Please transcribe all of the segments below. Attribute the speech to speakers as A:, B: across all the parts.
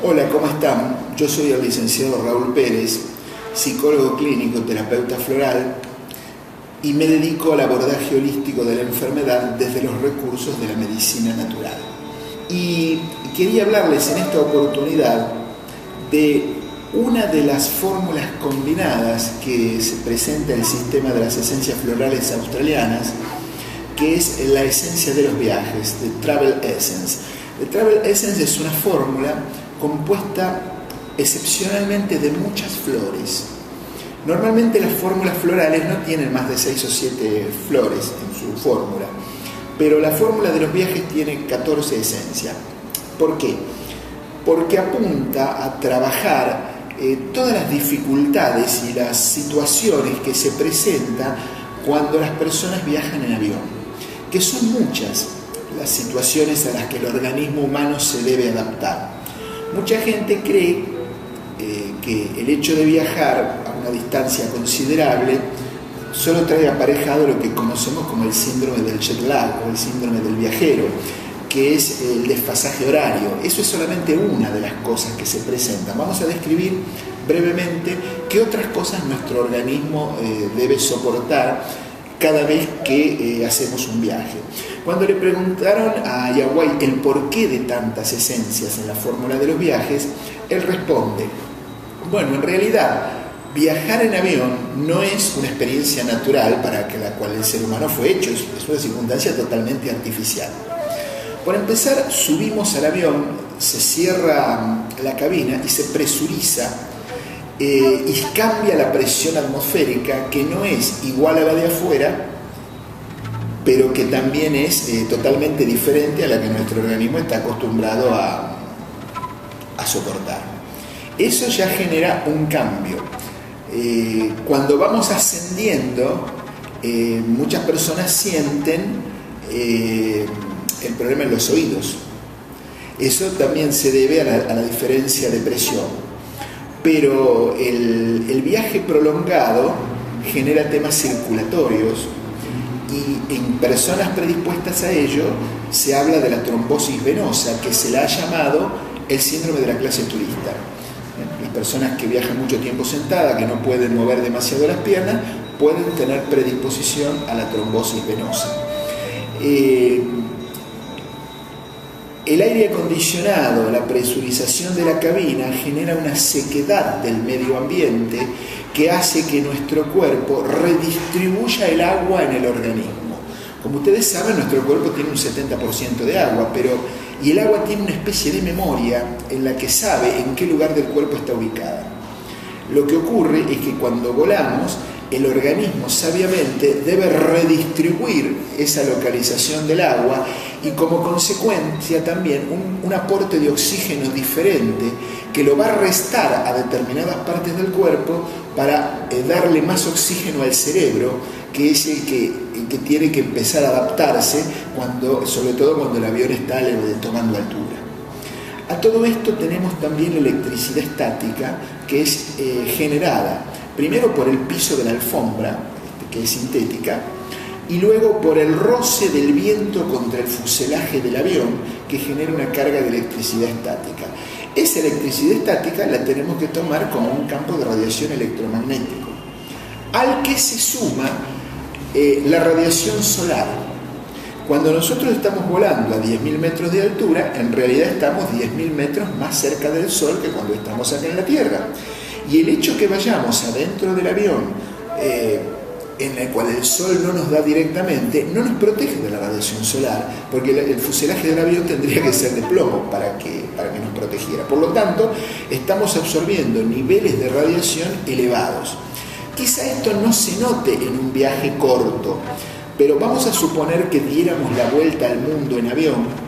A: Hola, ¿cómo están? Yo soy el licenciado Raúl Pérez, psicólogo clínico, terapeuta floral, y me dedico al abordaje holístico de la enfermedad desde los recursos de la medicina natural. Y quería hablarles en esta oportunidad de una de las fórmulas combinadas que se presenta en el sistema de las esencias florales australianas, que es la esencia de los viajes, de Travel Essence. The Travel Essence es una fórmula compuesta excepcionalmente de muchas flores. Normalmente las fórmulas florales no tienen más de 6 o 7 flores en su fórmula, pero la fórmula de los viajes tiene 14 esencias. ¿Por qué? Porque apunta a trabajar todas las dificultades y las situaciones que se presentan cuando las personas viajan en avión, que son muchas las situaciones a las que el organismo humano se debe adaptar. Mucha gente cree que el hecho de viajar a una distancia considerable solo trae aparejado lo que conocemos como el síndrome del jet lag o el síndrome del viajero, que es el desfasaje horario. Eso es solamente una de las cosas que se presentan. Vamos a describir brevemente qué otras cosas nuestro organismo debe soportar cada vez que hacemos un viaje. Cuando le preguntaron a Yaguay el porqué de tantas esencias en la fórmula de los viajes, él responde: bueno, en realidad viajar en avión no es una experiencia natural para la cual el ser humano fue hecho, es una circunstancia totalmente artificial. Por empezar, subimos al avión, se cierra la cabina y se presuriza y cambia la presión atmosférica, que no es igual a la de afuera, pero que también es totalmente diferente a la que nuestro organismo está acostumbrado a soportar. Eso ya genera un cambio. Cuando vamos ascendiendo, muchas personas sienten el problema en los oídos. Eso también se debe a la diferencia de presión. Pero el viaje prolongado genera temas circulatorios y en personas predispuestas a ello se habla de la trombosis venosa, que se la ha llamado el síndrome de la clase turista. Las personas que viajan mucho tiempo sentadas, que no pueden mover demasiado las piernas, pueden tener predisposición a la trombosis venosa. El aire acondicionado, la presurización de la cabina genera una sequedad del medio ambiente que hace que nuestro cuerpo redistribuya el agua en el organismo. Como ustedes saben, nuestro cuerpo tiene un 70% de agua, y el agua tiene una especie de memoria en la que sabe en qué lugar del cuerpo está ubicada. Lo que ocurre es que cuando volamos, el organismo sabiamente debe redistribuir esa localización del agua y como consecuencia también un aporte de oxígeno diferente que lo va a restar a determinadas partes del cuerpo para darle más oxígeno al cerebro, que es el que tiene que empezar a adaptarse, sobre todo cuando el avión está tomando altura. A todo esto tenemos también la electricidad estática, que es generada primero por el piso de la alfombra, que es sintética, y luego por el roce del viento contra el fuselaje del avión, que genera una carga de electricidad estática. Esa electricidad estática la tenemos que tomar como un campo de radiación electromagnético, al que se suma la radiación solar. Cuando nosotros estamos volando a 10.000 metros de altura, en realidad estamos 10.000 metros más cerca del Sol que cuando estamos acá en la Tierra. Y el hecho que vayamos adentro del avión, en el cual el sol no nos da directamente, no nos protege de la radiación solar, porque el fuselaje del avión tendría que ser de plomo para que nos protegiera. Por lo tanto, estamos absorbiendo niveles de radiación elevados. Quizá esto no se note en un viaje corto, pero vamos a suponer que diéramos la vuelta al mundo en avión,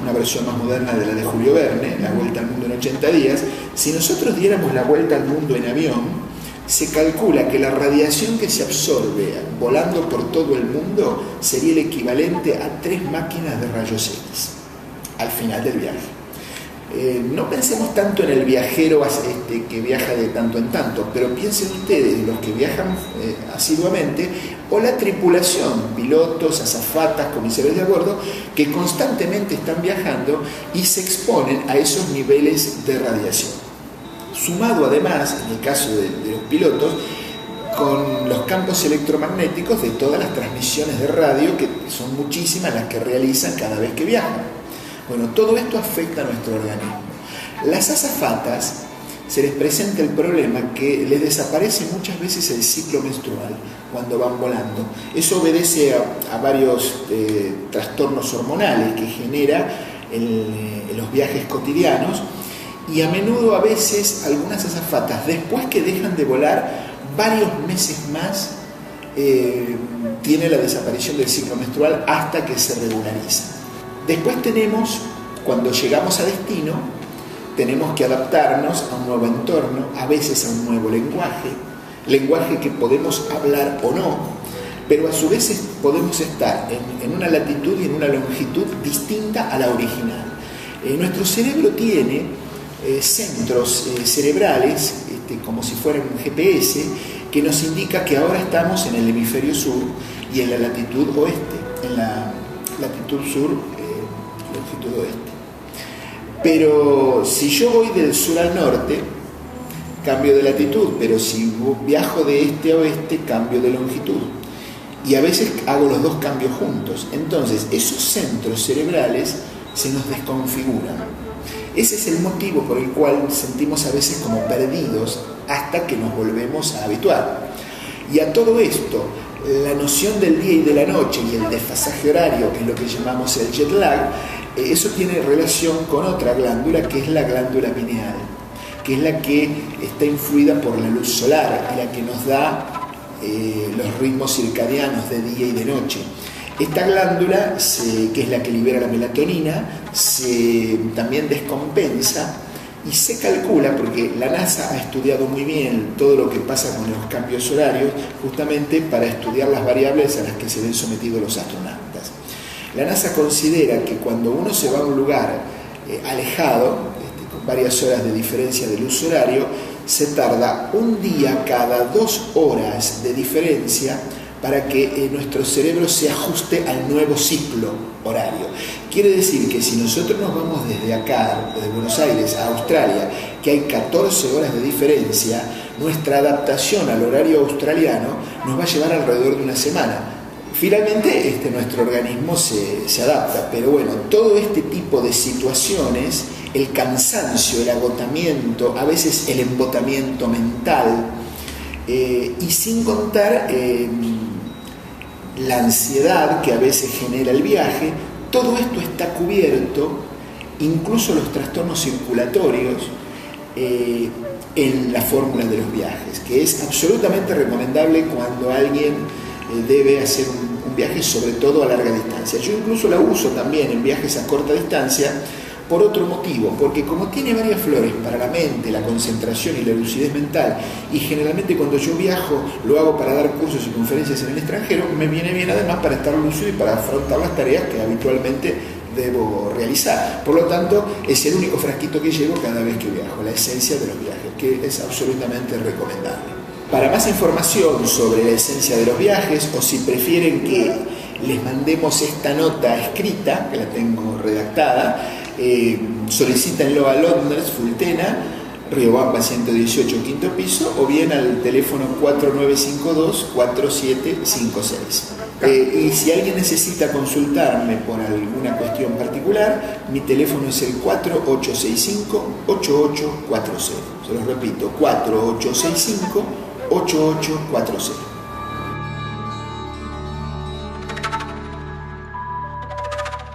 A: una versión más moderna de la de Julio Verne, la vuelta al mundo en 80 días. Si nosotros diéramos la vuelta al mundo en avión, se calcula que la radiación que se absorbe volando por todo el mundo sería el equivalente a 3 máquinas de rayos X al final del viaje. No pensemos tanto en el viajero que viaja de tanto en tanto, pero piensen ustedes, los que viajan asiduamente, o la tripulación, pilotos, azafatas, comisarios de a bordo, que constantemente están viajando y se exponen a esos niveles de radiación. Sumado además, en el caso de los pilotos, con los campos electromagnéticos de todas las transmisiones de radio, que son muchísimas las que realizan cada vez que viajan. Bueno, todo esto afecta a nuestro organismo. Las azafatas se les presenta el problema que les desaparece muchas veces el ciclo menstrual cuando van volando. Eso obedece a varios trastornos hormonales que genera en los viajes cotidianos, y a menudo, a veces, algunas azafatas, después que dejan de volar, varios meses más tiene la desaparición del ciclo menstrual hasta que se regulariza. Después tenemos, cuando llegamos a destino, tenemos que adaptarnos a un nuevo entorno, a veces a un nuevo lenguaje que podemos hablar o no, pero a su vez podemos estar en una latitud y en una longitud distinta a la original. Nuestro cerebro tiene centros cerebrales, como si fueran un GPS, que nos indica que ahora estamos en el hemisferio sur y en la latitud oeste, en la latitud sur, longitud oeste. Pero si yo voy del sur al norte, cambio de latitud, pero si viajo de este a oeste, cambio de longitud. Y a veces hago los dos cambios juntos. Entonces, esos centros cerebrales se nos desconfiguran. Ese es el motivo por el cual sentimos a veces como perdidos hasta que nos volvemos a habituar. Y a todo esto, la noción del día y de la noche y el desfasaje horario, que es lo que llamamos el jet lag, eso tiene relación con otra glándula, que es la glándula pineal, que es la que está influida por la luz solar y la que nos da los ritmos circadianos de día y de noche. Esta glándula, que es la que libera la melatonina, se también descompensa y se calcula, porque la NASA ha estudiado muy bien todo lo que pasa con los cambios horarios, justamente para estudiar las variables a las que se ven sometidos los astronautas. La NASA considera que cuando uno se va a un lugar alejado, con varias horas de diferencia del uso horario, se tarda un día cada 2 horas de diferencia para que nuestro cerebro se ajuste al nuevo ciclo horario. Quiere decir que si nosotros nos vamos desde acá, desde Buenos Aires a Australia, que hay 14 horas de diferencia, nuestra adaptación al horario australiano nos va a llevar alrededor de una semana. Finalmente, nuestro organismo se adapta, pero bueno, todo este tipo de situaciones, el cansancio, el agotamiento, a veces el embotamiento mental, y sin contar la ansiedad que a veces genera el viaje, todo esto está cubierto, incluso los trastornos circulatorios, en la fórmula de los viajes, que es absolutamente recomendable cuando alguien debe hacer un viaje, sobre todo a larga distancia. Yo incluso la uso también en viajes a corta distancia por otro motivo, porque como tiene varias flores para la mente, la concentración y la lucidez mental, y generalmente cuando yo viajo lo hago para dar cursos y conferencias en el extranjero, me viene bien además para estar lúcido y para afrontar las tareas que habitualmente debo realizar. Por lo tanto, es el único frasquito que llevo cada vez que viajo, la esencia de los viajes, que es absolutamente recomendable. Para más información sobre la esencia de los viajes, o si prefieren que les mandemos esta nota escrita, que la tengo redactada, solicítenlo a Londres, Fultena, Riobamba 118, quinto piso, o bien al teléfono 4952-4756. Y si alguien necesita consultarme por alguna cuestión particular, mi teléfono es el 4865-8840. Se los repito, 4865-8840.